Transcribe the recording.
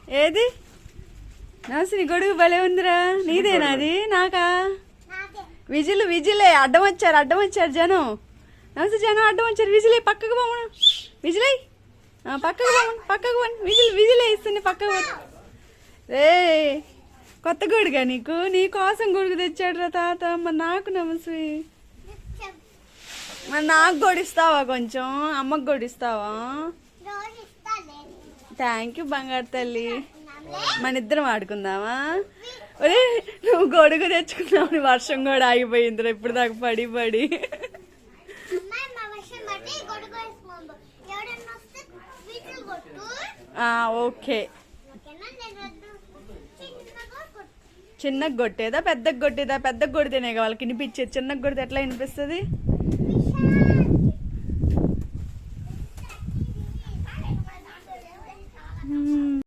ఏది నమస్తే, నీ గొడుగు భలే ఉందిరా. నీదేనా అది? నాకా? విజిలే. అడ్డం వచ్చారు జనం. నమస్తే జనం అడ్డం వచ్చారు. విజిలే, పక్కకు పోమను. విజిలే, పక్కకు పోను. విజిలే ఇస్తుంది, పక్కకు పో. రే కొత్త గొడుగా నీకు? నీ కోసం గొడుగు తెచ్చాడు రా తాత. మరి నాకు నమస్తే, మరి నాకు గొడిస్తావా? కొంచెం అమ్మకు గొడిస్తావా? థ్యాంక్ యూ బంగారు తల్లి. మన ఇద్దరం ఆడుకుందామా? ఒరే నువ్వు గొడుగు తెచ్చుకున్నావు, వర్షం కూడా ఆగిపోయిందిరా ఇప్పుడు దాకా పడి పడి. ఓకే, చిన్నగా కొట్టేదా పెద్దగా కొట్టేదా? పెద్దగా కొడితేనే వాళ్ళకి వినిపించేది, చిన్నగా కొడితే ఎట్లా వినిపిస్తుంది?